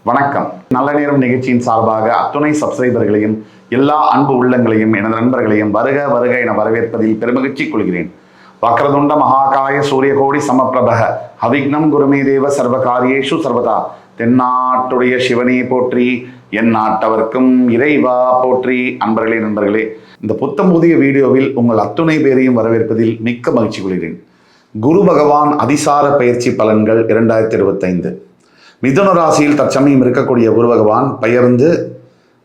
வணக்கம். நல்ல நேரம் நிகழ்ச்சியின் சார்பாக அத்துணை சப்ஸ்கிரைபர்களையும் எல்லா அன்பு உள்ளங்களையும் எனது நண்பர்களையும் வருக வருக என வரவேற்பதில் பெருமகிழ்ச்சி கொள்கிறேன். வக்ரதுண்ட மகாகாய சூரியகோடி சமப்பிரபக அவிக்னம் குருமே தேவ சர்வகாரியேஷு சர்வதா. தென்னாட்டுடைய சிவனே போற்றி, என் நாட்டவர்க்கும் இறைவா போற்றி. அன்பர்களே நண்பர்களே, இந்த புத்தம் புதிய வீடியோவில் உங்கள் அத்துணை பேரையும் வரவேற்பதில் மிக்க மகிழ்ச்சி கொள்கிறேன். குரு பகவான் அதிசார பயிற்சி பலன்கள் 2025. மிதுன ராசியில் தற்சமயம் இருக்கக்கூடிய குரு பகவான் பெயர்ந்து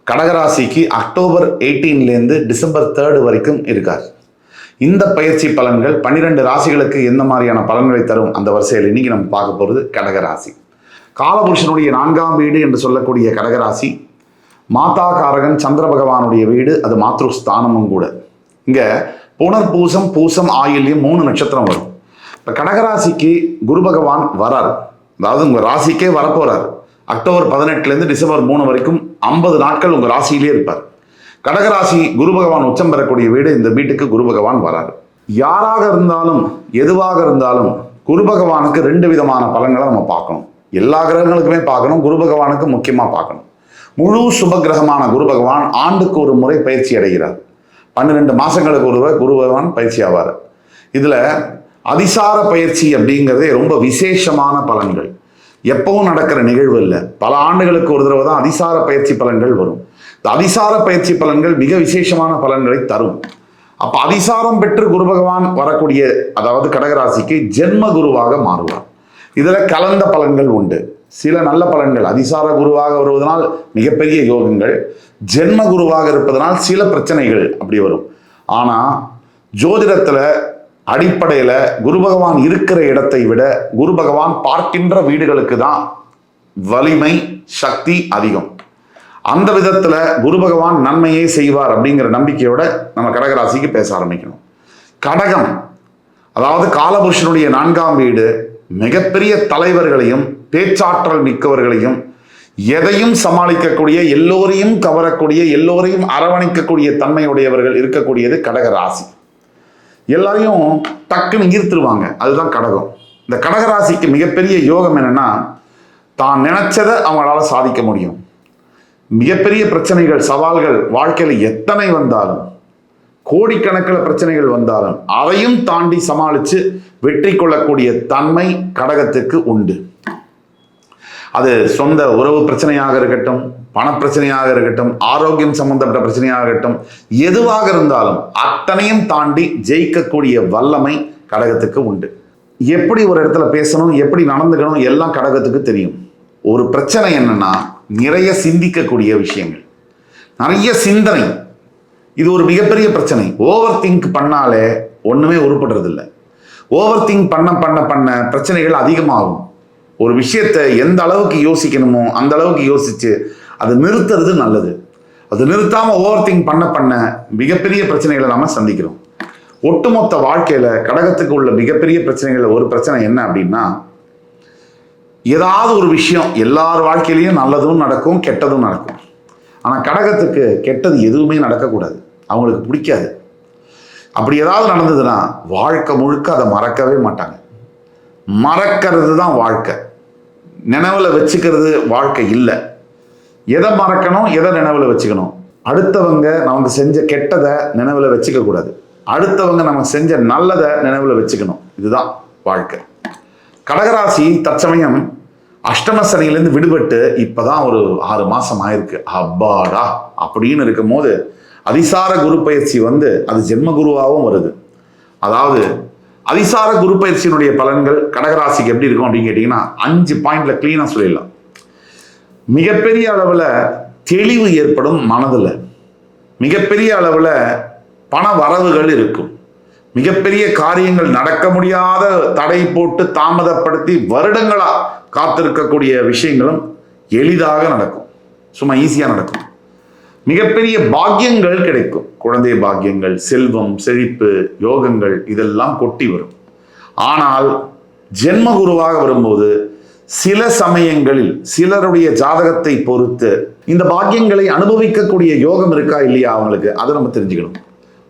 கடகராசிக்கு அக்டோபர் 18 டிசம்பர் 3 வரைக்கும் இருக்கார். இந்த பயிற்சி பலன்கள் 12 ராசிகளுக்கு எந்த மாதிரியான பலன்களை தரும் அந்த வரிசையில் இன்னைக்கு நம்ம பார்க்க போகிறது கடகராசி. காலபுருஷனுடைய 4ஆம் வீடு என்று சொல்லக்கூடிய கடகராசி மாதா காரகன் சந்திர பகவானுடைய வீடு, அது மாத்ருஸ்தானமும் கூட. இங்கே புனர்பூசம் பூசம் ஆயில்யம் 3 நட்சத்திரம் வரும். இப்போ கடகராசிக்கு குரு பகவான் வரார், அதாவது உங்கள் ராசிக்கே வரப்போறார். அக்டோபர் 18 டிசம்பர் 3 வரைக்கும் 50 நாட்கள் உங்கள் ராசியிலே இருப்பார். கடகராசி குரு பகவான் உச்சம் பெறக்கூடிய வீடு. இந்த வீட்டுக்கு குரு பகவான் வராரு. யாராக இருந்தாலும் எதுவாக இருந்தாலும் குரு பகவானுக்கு 2 விதமான பலன்களை நம்ம பார்க்கணும். எல்லா கிரகங்களுக்குமே பார்க்கணும், குரு பகவானுக்கு முக்கியமாக பார்க்கணும். முழு சுப கிரகமான குரு பகவான் ஆண்டுக்கு ஒரு முறை பயிற்சி அடைகிறார். 12 மாதங்களுக்கு ஒரு குரு பகவான் பயிற்சி ஆவார். இதில் அதிசார பயிற்சி அப்படிங்கிறதே ரொம்ப விசேஷமான பலன்கள். எப்பவும் நடக்கிற நிகழ்வு இல்லை, பல ஆண்டுகளுக்கு ஒரு தடவை தான் அதிசார பயிற்சி பலன்கள் வரும். இந்த அதிசார பயிற்சி பலன்கள் மிக விசேஷமான பலன்களை தரும். அப்போ அதிசாரம் பெற்று குரு பகவான் வரக்கூடிய, அதாவது கடகராசிக்கு ஜென்ம குருவாக மாறுவார். இதில் கலந்த பலன்கள் உண்டு. சில நல்ல பலன்கள், அதிசார குருவாக வருவதனால் மிகப்பெரிய யோகங்கள், ஜென்ம குருவாக இருப்பதனால் சில பிரச்சனைகள் அப்படி வரும். ஆனால் ஜோதிடத்தில் அடிப்படையில் குரு பகவான் இருக்கிற இடத்தை விட குரு பகவான் பார்க்கின்ற வீடுகளுக்கு தான் வலிமை சக்தி அதிகம். அந்த விதத்தில் குரு பகவான் நன்மையே செய்வார் அப்படிங்கிற நம்பிக்கையோட நம்ம கடகராசிக்கு பேச ஆரம்பிக்கணும். கடகம், அதாவது காலபுருஷனுடைய 4ஆம் வீடு, மிகப்பெரிய தலைவர்களையும் பேச்சாற்றல் மிக்கவர்களையும் எதையும் சமாளிக்கக்கூடிய, எல்லோரையும் கவரக்கூடிய, எல்லோரையும் அரவணைக்கக்கூடிய தன்மையுடையவர்கள் இருக்கக்கூடியது கடகராசி. எல்லாரையும் டக்குன்னு ஈர்த்துருவாங்க, அதுதான் கடகம். இந்த கடகராசிக்கு மிகப்பெரிய யோகம் என்னன்னா, தான் நினைச்சதை அவங்களால சாதிக்க முடியும். மிகப்பெரிய பிரச்சனைகள் சவால்கள் வாழ்க்கையில் எத்தனை வந்தாலும், கோடிக்கணக்கில் பிரச்சனைகள் வந்தாலும் அதையும் தாண்டி சமாளித்து வெற்றி கொள்ளக்கூடிய தன்மை கடகத்துக்கு உண்டு. அது சொந்த உறவு பிரச்சனையாக இருக்கட்டும், பணப்பிரச்சனையாக இருக்கட்டும், ஆரோக்கியம் சம்பந்தப்பட்ட பிரச்சனையாக இருக்கட்டும், எதுவாக இருந்தாலும் அத்தனையும் தாண்டி ஜெயிக்கக்கூடிய வல்லமை கடகத்துக்கு உண்டு. எப்படி ஒரு இடத்துல பேசணும், எப்படி நடந்துக்கணும் எல்லாம் கடகத்துக்கு தெரியும். ஒரு பிரச்சனை என்னன்னா, நிறைய சிந்திக்கக்கூடிய விஷயங்கள், நிறைய சிந்தனை. இது ஒரு மிகப்பெரிய பிரச்சனை. ஓவர் திங்க் பண்ணாலே ஒண்ணுமே உருப்படுறது இல்லை. ஓவர் திங்க் பண்ண பண்ண பண்ண பிரச்சனைகள் அதிகமாகும். ஒரு விஷயத்தை எந்த அளவுக்கு யோசிக்கணுமோ அந்த அளவுக்கு யோசிச்சு அது நிறுத்துறது நல்லது. அது நிறுத்தாம ஓவர் திங்க் பண்ண பண்ண மிகப்பெரிய பிரச்சனைகளை நாம சந்திக்கிறோம். ஒட்டுமொத்த வாழ்க்கையில கடகத்துக்கு உள்ள மிகப்பெரிய பிரச்சனைகள் ஒரு பிரச்சனை என்ன அப்படின்னா, ஏதாவது ஒரு விஷயம் எல்லார் வாழ்க்கையிலையும் நல்லதும் நடக்கும் கெட்டதும் நடக்கும். ஆனா கடகத்துக்கு கெட்டது எதுவுமே நடக்கக்கூடாது, அவங்களுக்கு பிடிக்காது. அப்படி ஏதாவது நடந்ததுன்னா வாழ்க்கை முழுக்க அதை மறக்கவே மாட்டாங்க. மறக்கிறது தான் வாழ்க்கை, நினைவில் வச்சுக்கிறது வாழ்க்கை இல்லை. எதை மறக்கணும், எதை நினைவில் வச்சுக்கணும்? அடுத்தவங்க நமக்கு செஞ்ச கெட்டதை நினைவில் வச்சுக்க கூடாது, அடுத்தவங்க நமக்கு செஞ்ச நல்லதை நினைவில் வச்சுக்கணும். இதுதான் வாழ்க்கை. கடகராசி தற்சமயம் அஷ்டம சனியிலேருந்து விடுபட்டு இப்போதான் ஒரு 6 மாதம் ஆயிருக்கு. அப்பாடா அப்படின்னு இருக்கும் போது அதிசார குரு பயிற்சி வந்து அது ஜென்ம குருவாகவும் வருது. அதாவது அதிசார குரு பயிற்சியினுடைய பலன்கள் கடகராசிக்கு எப்படி இருக்கும் அப்படின்னு கேட்டீங்கன்னா 5 பாயிண்ட்ல கிளீனா சொல்லிடலாம். மிகப்பெரிய அளவில் தெளிவு ஏற்படும் மனதில், மிகப்பெரிய அளவில் பண வரவுகள் இருக்கும், மிகப்பெரிய காரியங்கள் நடக்க முடியாத தடை போட்டு தாமதப்படுத்தி வருடங்களா காத்திருக்கக்கூடிய விஷயங்களும் எளிதாக நடக்கும், சும்மா ஈஸியாக நடக்கும். மிகப்பெரிய பாக்கியங்கள் கிடைக்கும், குழந்தை பாக்கியங்கள், செல்வம், செழிப்பு, யோகங்கள் இதெல்லாம் கொட்டி வரும். ஆனால் ஜென்ம குருவாக வரும்போது சில சமயங்களில் சிலருடைய ஜாதகத்தை பொறுத்து இந்த பாக்கியங்களை அனுபவிக்கக்கூடிய யோகம் இருக்கா இல்லையா அவங்களுக்கு, அதை நம்ம தெரிஞ்சுக்கணும்.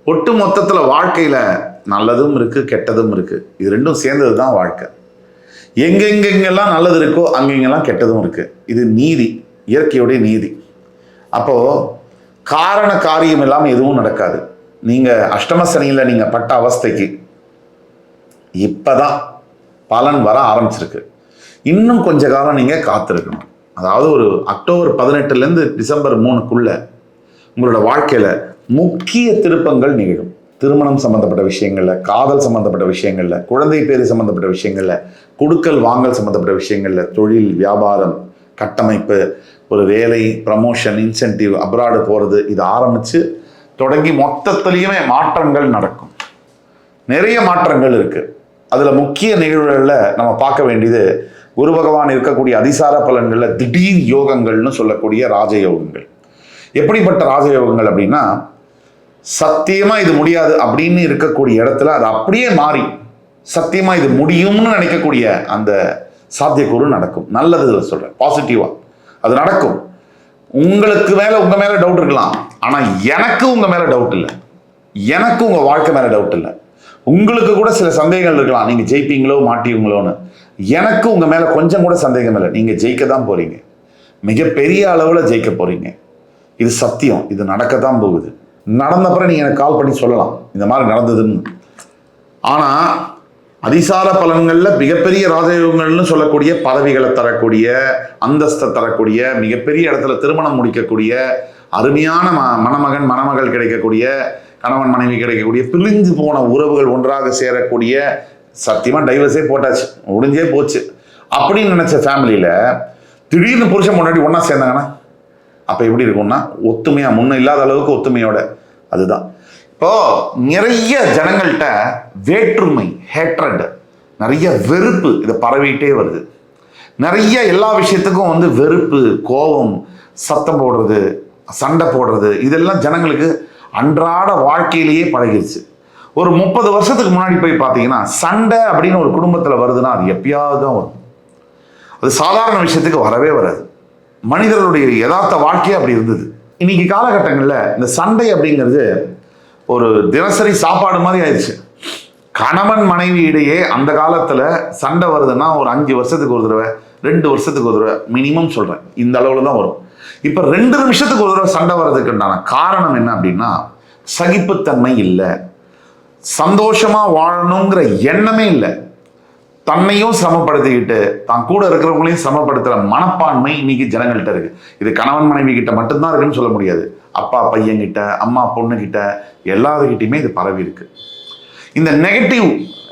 ஒட்டு மொத்தத்தில் வாழ்க்கையில் நல்லதும் இருக்கு கெட்டதும் இருக்கு, இது ரெண்டும் சேர்ந்தது தான் வாழ்க்கை. எங்கெங்கெங்கெல்லாம் நல்லது இருக்கோ அங்கெங்கெல்லாம் கெட்டதும் இருக்கு. இது நீதி, இயற்கையுடைய நீதி. அப்போ காரண காரியம் இல்லாமல் எதுவும் நடக்காது. நீங்க அஷ்டம சனியில நீங்க பட்ட அவஸ்தைக்கு இப்பதான் பலன் வர ஆரம்பிச்சிருக்கு. இன்னும் கொஞ்ச காலம் நீங்க காத்திருக்கணும். அதாவது ஒரு அக்டோபர் 18 டிசம்பர் 3க்குள்ள உங்களோட வாழ்க்கையில முக்கிய திருப்பங்கள் நிகழும். திருமணம் சம்பந்தப்பட்ட விஷயங்கள்ல, காதல் சம்பந்தப்பட்ட விஷயங்கள்ல, குழந்தை பேரு சம்பந்தப்பட்ட விஷயங்கள்ல, கொடுக்கல் வாங்கல் சம்பந்தப்பட்ட விஷயங்கள்ல, தொழில், வியாபாரம், கட்டமைப்பு, ஒரு வேலை, ப்ரமோஷன், இன்சென்டிவ், அப்ராடு போறது, இது ஆரம்பிச்சு தொடங்கி மொத்தத்திலையுமே மாற்றங்கள் நடக்கும். நிறைய மாற்றங்கள் இருக்கு. அதுல முக்கிய நிகழ்வுகள்ல நம்ம பார்க்க வேண்டியது குரு பகவான் இருக்கக்கூடிய அதிசார பலன்கள்ல திடீர் யோகங்கள்னு சொல்லக்கூடிய ராஜயோகங்கள். எப்படிப்பட்ட ராஜயோகங்கள் அப்படின்னா, சத்தியமா இது முடியாது அப்படின்னு இருக்கக்கூடிய இடத்துல அது அப்படியே மாறி சத்தியமா இது முடியும்னு நினைக்கக்கூடிய அந்த சாத்தியக்கூறு நடக்கும். நல்லது சொல்றேன், பாசிட்டிவா அது நடக்கும். உங்களுக்கு உங்க மேல டவுட் இருக்கலாம், ஆனா எனக்கு உங்க மேல டவுட் இல்லை, எனக்கு உங்க வாழ்க்கை மேல டவுட் இல்லை. உங்களுக்கு கூட சில சந்தேகங்கள் இருக்கலாம், நீங்க ஜெயிப்பீங்களோ மாட்டீங்களோன்னு. எனக்கு உங்க மேல கொஞ்சம் கூட சந்தேகம் இல்லை. நீங்க ஜெயிக்க தான் போறீங்க, மிகப்பெரிய அளவுல ஜெயிக்க போறீங்க. இது சத்தியம், இது நடக்கத்தான் போகுது. நடந்தப்பறம் நீங்க எனக்கு கால் பண்ணி சொல்லலாம் இந்த மாதிரி நடந்ததுன்னு. ஆனா அதிசார பலன்கள்ல மிகப்பெரிய ராஜயோகங்கள்னு சொல்லக்கூடிய பதவிகளை தரக்கூடிய, அந்தஸ்தை தரக்கூடிய, மிகப்பெரிய இடத்துல திருமணம் முடிக்கக்கூடிய, அருமையான மணமகன் மணமகள் கிடைக்கக்கூடிய, கணவன் மனைவி கிடைக்கக்கூடிய, பிரிஞ்சு போன உறவுகள் ஒன்றாக சேரக்கூடிய, சத்தியமா டைவர்ஸே போட்டாச்சு, முடிஞ்சே போச்சு அப்படின்னு நினைச்ச ஃபேமிலியில திடீர்னு புருஷன் முன்னாடி ஒன்னா சேர்ந்தாங்கன்னா அப்ப எப்படி இருக்கும்னா, ஒத்துமையா, முன்ன இல்லாத அளவுக்கு ஒத்துமையோட. அதுதான் இப்போ நிறைய ஜனங்கள்கிட்ட வேற்றுமை, ஹேட்ரட், நிறைய வெறுப்பு இதை பரவிட்டே வருது. நிறைய எல்லா விஷயத்துக்கும் வெறுப்பு, கோபம், சத்தம் போடுறது, சண்டை போடுறது, இதெல்லாம் ஜனங்களுக்கு அன்றாட வாழ்க்கையிலேயே பழகிருச்சு. ஒரு 30 வருஷத்துக்கு முன்னாடி போய் பார்த்தீங்கன்னா சண்டை அப்படின்னு ஒரு குடும்பத்தில் வருதுன்னா அது எப்பயாவது தான் வரும். அது சாதாரண விஷயத்துக்கு வரவே வராது. மனிதர்களுடைய யதார்த்த வாழ்க்கையே அப்படி இருந்தது. இன்னைக்கு காலகட்டங்களில் இந்த சண்டை அப்படிங்கிறது ஒரு தினசரி சாப்பாடு மாதிரி ஆயிடுச்சு. கணவன் மனைவி இடையே அந்த காலத்தில் சண்டை வருதுன்னா ஒரு 5 வருஷத்துக்கு ஒரு தடவை, 2 வருஷத்துக்கு ஒரு தடவை மினிமம் சொல்கிறேன், இந்த அளவில் தான் வரும். இப்போ 2 நிமிஷத்துக்கு ஒரு தடவை சண்டை வர்றதுக்கு உண்டான காரணம் என்ன அப்படின்னா, சகிப்புத்தன்மை இல்லை, சந்தோஷமா வாழணுங்கிற எண்ணமே இல்லை, தன்னையும் சிரமப்படுத்திக்கிட்டு தான் கூட இருக்கிறவங்களையும் சிரமப்படுத்துற மனப்பான்மை இன்னைக்கு ஜனங்கள்கிட்ட இருக்கு. இது கணவன் மனைவி கிட்ட மட்டும்தான் இருக்குன்னு சொல்ல முடியாது. அப்பா பையன்கிட்ட, அம்மா பொண்ணுகிட்ட, எல்லாருக்கிட்டையுமே இது பரவி இருக்கு. இந்த நெகட்டிவ்,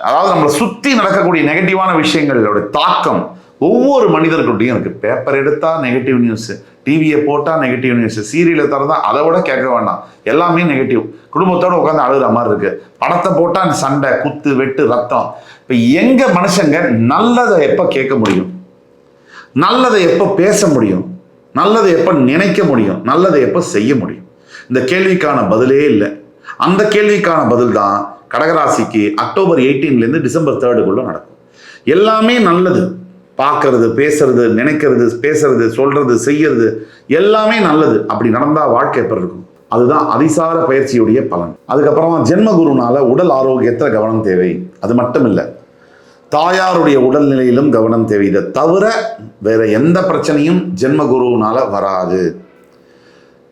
அதாவது நம்மளை சுத்தி நடக்கக்கூடிய நெகட்டிவான விஷயங்களோட தாக்கம் ஒவ்வொரு மனிதர்கிட்டையும் இருக்கு. பேப்பர் எடுத்தா நெகட்டிவ் நியூஸ், டிவியை போட்டா நெகட்டிவ் நியூஸ், சீரியலை திறந்தா அதை விட கேட்க வேண்டாம், எல்லாமே நெகட்டிவ். குடும்பத்தோட உட்காந்து அழுகிற மாதிரி இருக்கு. படத்தை போட்டா சண்டை, குத்து, வெட்டு, ரத்தம். இப்ப எங்க மனுஷங்க நல்லதை எப்ப கேட்க முடியும், நல்லதை எப்ப பேச முடியும், நல்லதை எப்ப நினைக்க முடியும், நல்லதை எப்ப செய்ய முடியும்? இந்த கேள்விக்கான பதிலே இல்லை. அந்த கேள்விக்கான பதில் தான் கடகராசிக்கு அக்டோபர் 18 டிசம்பர் 3 நடக்கும். எல்லாமே நல்லது, பார்க்கறது, பேசுறது, நினைக்கிறது, பேசுறது, சொல்றது, செய்யறது எல்லாமே நல்லது. அப்படி நடந்தா வாழ்க்கை எப்படி இருக்கும்? அதுதான் அதிசார பயிற்சியுடைய பலன். அதுக்கப்புறமா ஜென்ம குருனால உடல் ஆரோக்கியத்தில் கவனம் தேவை. அது மட்டும் இல்லை, தாயாருடைய உடல்நிலையிலும் கவனம் தேவை. இதை தவிர வேற எந்த பிரச்சனையும் ஜென்ம குருவினால வராது.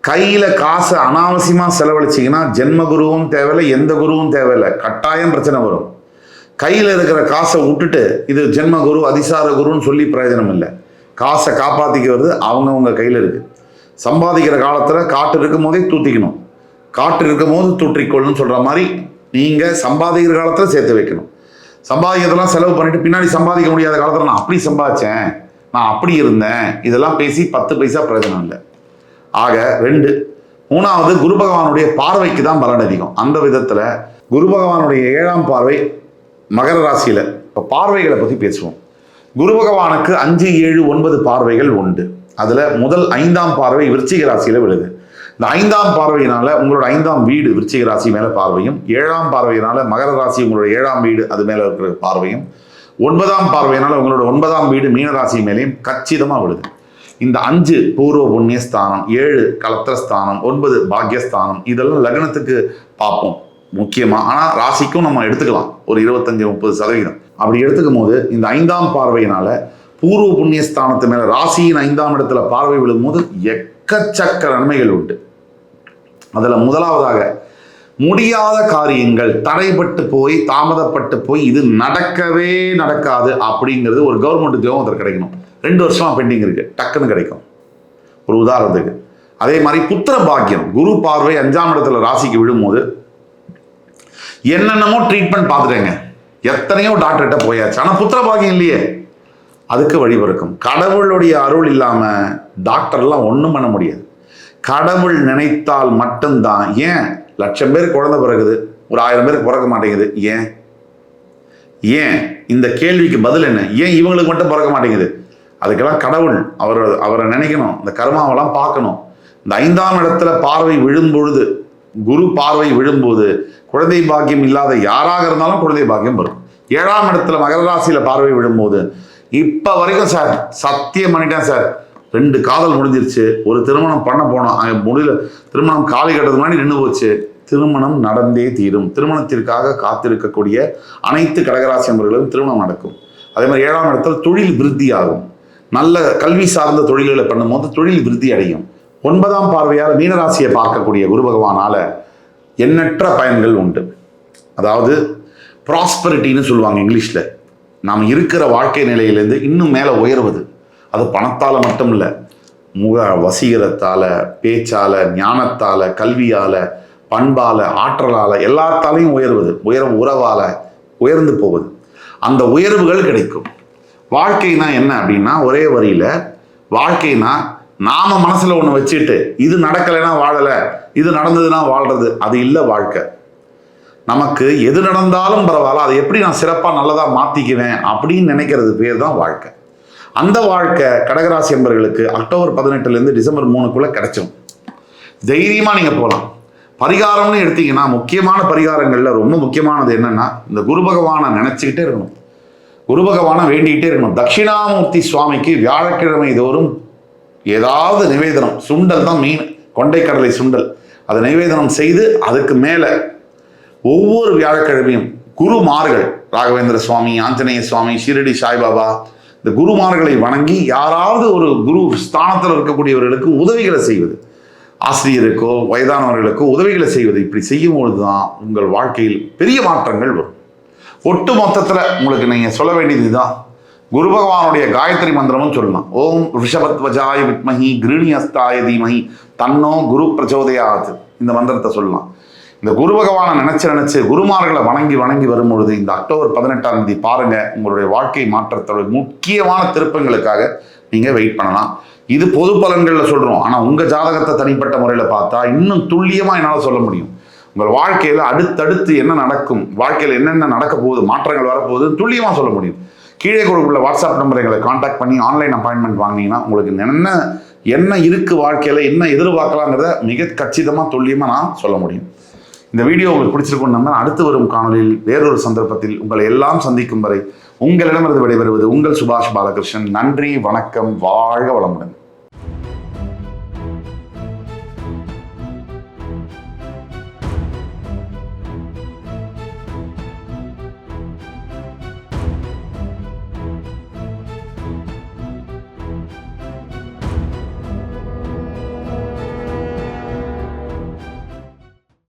கையில காசை அனாவசியமா செலவழிச்சிங்கன்னா ஜென்ம குருவும் தேவையில்லை, எந்த குருவும் தேவையில்லை, கட்டாயம் பிரச்சனை வரும். கையில் இருக்கிற காசை விட்டுட்டு இது ஜென்ம குரு, அதிசார குருன்னு சொல்லி பிரயோஜனம் இல்லை. காசை காப்பாற்றிக்கிறது அவங்கவுங்க கையில் இருக்கு. சம்பாதிக்கிற காலத்தில் காட்டு இருக்கும் போதே தூத்திக்கணும், காட்டு இருக்கும் போது தூற்றிக்கொள்ளுன்னு சொல்ற மாதிரி நீங்க சம்பாதிக்கிற காலத்தில் சேர்த்து வைக்கணும். சம்பாதிக்கிறதெல்லாம் செலவு பண்ணிட்டு பின்னாடி சம்பாதிக்க முடியாத காலத்தில் நான் அப்படி சம்பாதிச்சேன், நான் அப்படி இருந்தேன், இதெல்லாம் பேசி 10 பைசா பிரயோஜனம் இல்லை. ஆக 2. 3வது, குரு பகவானுடைய பார்வைக்கு தான் பலன் அதிகம். அந்த விதத்துல குரு பகவானுடைய 7ஆம் பார்வை மகர ராசியில. இப்போ பார்வைகளை பத்தி பேசுவோம். குரு பகவானுக்கு 5, 7, 9 பார்வைகள் உண்டு. அதுல முதல் 5ஆம் பார்வை விருச்சிக ராசியில விழுது. இந்த 5ஆம் பார்வையினால உங்களோட 5ஆம் வீடு விருச்சிக ராசி மேல பார்வையும், 7ஆம் பார்வையினால மகர ராசி உங்களோட 7ஆம் வீடு அது மேல இருக்கிற பார்வையும், 9ஆம் பார்வையினால உங்களோட 9ஆம் வீடு மீன ராசி மேலேயும் கச்சிதமா விழுது. இந்த 5 பூர்வ புண்ணியஸ்தானம், 7 கலத்திரஸ்தானம், 9 பாக்யஸ்தானம், இதெல்லாம் லக்னத்துக்கு பார்ப்போம் முக்கியமா. ஆனா ராசிக்கும் நம்ம எடுத்துக்கலாம் ஒரு 25-30%. அப்படி எடுத்துக்கும் போது இந்த 5ஆம் பார்வையினால பூர்வ புண்ணியஸ்தானத்து மேல ராசியின் 5ஆம் இடத்துல பார்வை விழும்போது எக்கச்சக்க நன்மைகள் உண்டு. அதுல முதலாவதாக முடியாத காரியங்கள் தடைப்பட்டு போய் தாமதப்பட்டு போய் இது நடக்கவே நடக்காது அப்படிங்கிறது ஒரு கவர்மெண்ட் உத்தியோகம் ஒருத்தர் கிடைக்கணும். 2 வருஷமா பெண்டிங் இருக்கு, டக்குன்னு கிடைக்கும். ஒரு உதாரணத்துக்கு அதே மாதிரி புத்திர பாக்கியம் குரு பார்வை 5ஆம் இடத்துல ராசிக்கு விழும்போது என்னென்னமோ ட்ரீட்மெண்ட் பார்த்துட்டேங்க, எத்தனையோ டாக்டர்கிட்ட போயாச்சு, ஆனால் புத்திர பாக்கியம் இல்லையே. அதுக்கு வழிபிறக்கும். கடவுளுடைய அருள் இல்லாம டாக்டர்லாம் ஒன்றும் பண்ண முடியாது. கடவுள் நினைத்தால் மட்டும்தான். ஏன் 1,00,000 பேருக்கு குழந்தை பிறகுது, ஒரு 1000 பேருக்கு பிறக்க மாட்டேங்குது? ஏன் ஏன் இந்த கேள்விக்கு பதில் என்ன? ஏன் இவங்களுக்கு மட்டும் பிறக்க மாட்டேங்குது? அதுக்கெல்லாம் கடவுள் அவரை நினைக்கணும், இந்த கர்மாவெல்லாம் பார்க்கணும். இந்த 5ஆம் இடத்துல பார்வை விழும்பொழுது, குரு பார்வை விழும்போது குழந்தை பாக்கியம் இல்லாத யாராக இருந்தாலும் குழந்தை பாக்கியம் வரும். 7ஆம் இடத்துல மகர ராசியில பார்வை விழும்போது இப்ப வரைக்கும் சார் சத்தியம் பண்ணிட்டேன் சார், 2 காதல் முடிஞ்சிருச்சு, ஒரு திருமணம் பண்ண போனோம், முடியல, திருமணம் காலி கட்டது முன்னாடி நின்று போச்சு, திருமணம் நடந்தே தீரும். திருமணத்திற்காக காத்திருக்கக்கூடிய அனைத்து கடகராசி நபர்களும் திருமணம் நடக்கும். அதே மாதிரி 7ஆம் இடத்துல தொழில் விருத்தி ஆகும். நல்ல கல்வி சார்ந்த தொழில்களை பண்ணும்போது தொழில் விருத்தி அடையும். 9ஆம் பார்வையால் மீனராசியை பார்க்கக்கூடிய குரு பகவானால எண்ணற்ற பயன்கள் உண்டு. அதாவது ப்ராஸ்பரிட்டின்னு சொல்லுவாங்க இங்கிலீஷ்ல. நாம் இருக்கிற வாழ்க்கை நிலையிலேருந்து இன்னும் மேலே உயர்வது. அது பணத்தால் மட்டும் இல்லை, முக வசீகரத்தால, பேச்சால, ஞானத்தால, கல்வியால, பண்பால, ஆற்றலால, எல்லாத்தாலையும் உயர்வது. உறவால உயர்ந்து போவது. அந்த உயர்வுகள் கிடைக்கும். வாழ்க்கைனா என்ன அப்படின்னா, ஒரே வரியில வாழ்க்கைனா நாம மனசுல ஒண்ணு வச்சுட்டு இது நடக்கலைன்னா வாழல, இது நடந்ததுன்னா வாழ்றது, அது இல்லை வாழ்க்கை. நமக்கு எது நடந்தாலும் பரவாயில்ல, அதை எப்படி நான் சிறப்பா நல்லதா மாத்திக்குவேன் அப்படின்னு நினைக்கிறது பேர் தான் வாழ்க்கை. அந்த வாழ்க்கை கடகராசி என்பவர்களுக்கு அக்டோபர் 18 டிசம்பர் 3 கிடைச்சிடும். தைரியமா நீங்க போகலாம். பரிகாரம்னு எடுத்தீங்கன்னா முக்கியமான பரிகாரங்கள்ல ரொம்ப முக்கியமானது என்னன்னா, இந்த குரு பகவானை நினைச்சுக்கிட்டே இருக்கணும், குரு பகவானை வேண்டிக்கிட்டே இருக்கணும். தட்சிணாமூர்த்தி சுவாமிக்கு வியாழக்கிழமை தோறும் ஏதாவது நிவேதனம், சுண்டல் தான் மீன், கொண்டைக்கடலை சுண்டல், அதை நிவேதனம் செய்து அதுக்கு மேல ஒவ்வொரு வியாழக்கிழமையும் குருமார்கள், ராகவேந்திர சுவாமி, ஆஞ்சநேய சுவாமி, ஷிரடி சாய்பாபா, இந்த குருமார்களை வணங்கி யாராவது ஒரு குரு ஸ்தானத்தில் இருக்கக்கூடியவர்களுக்கு உதவிகளை செய்வது, ஆசிரியருக்கோ வயதானவர்களுக்கோ உதவிகளை செய்வது, இப்படி செய்யும் பொழுதுதான் உங்கள் வாழ்க்கையில் பெரிய மாற்றங்கள் வரும். ஒட்டு மொத்தத்தில் உங்களுக்கு நீங்க சொல்ல வேண்டியது இதுதான். குரு பகவானுடைய காயத்ரி மந்திரமும் சொல்லலாம். ஓம் ரிஷபத்வஜாய வித்மஹி கிருணி அஸ்தாய தீமஹி தன்னோ குரு பிரச்சோதயாத். இந்த மந்திரத்தை சொல்லலாம். இந்த குரு பகவானை நினைச்சு குருமார்களை வணங்கி வரும்பொழுது இந்த அக்டோபர் 18 பாருங்க, உங்களுடைய வாழ்க்கை மாற்றத்தோட முக்கியமான திருப்பங்களுக்காக நீங்க வெயிட் பண்ணலாம். இது பொது பலன்கள்ல சொல்றோம், ஆனா உங்க ஜாதகத்தை தனிப்பட்ட முறையில பார்த்தா இன்னும் துல்லியமா என்னால சொல்ல முடியும். உங்கள் வாழ்க்கையில அடுத்தடுத்து என்ன நடக்கும், வாழ்க்கையில என்னென்ன நடக்க போகுது, மாற்றங்கள் வரப்போகுது துல்லியமா சொல்ல முடியும். கீழே கொடுக்குள்ள வாட்ஸ்அப் நம்பரை எங்களை கான்டாக்ட் பண்ணி ஆன்லைன் அப்பாயின்மெண்ட் வாங்கினீங்கன்னா உங்களுக்கு என்ன இருக்கு, வாழ்க்கையில என்ன எதிர்பார்க்கலாங்கிறத மிக கச்சிதமா துல்லியமா நான் சொல்ல முடியும். இந்த வீடியோ உங்களுக்கு பிடிச்சிருக்கும் நம்ம அடுத்து வரும் காணொலியில் வேறொரு சந்தர்ப்பத்தில் உங்களை எல்லாம் சந்திக்கும் வரை உங்களிடமிருந்து விடைபெறுவது உங்கள் சுபாஷ் பாலகிருஷ்ணன். நன்றி, வணக்கம், வாழ்க வளமுடன்.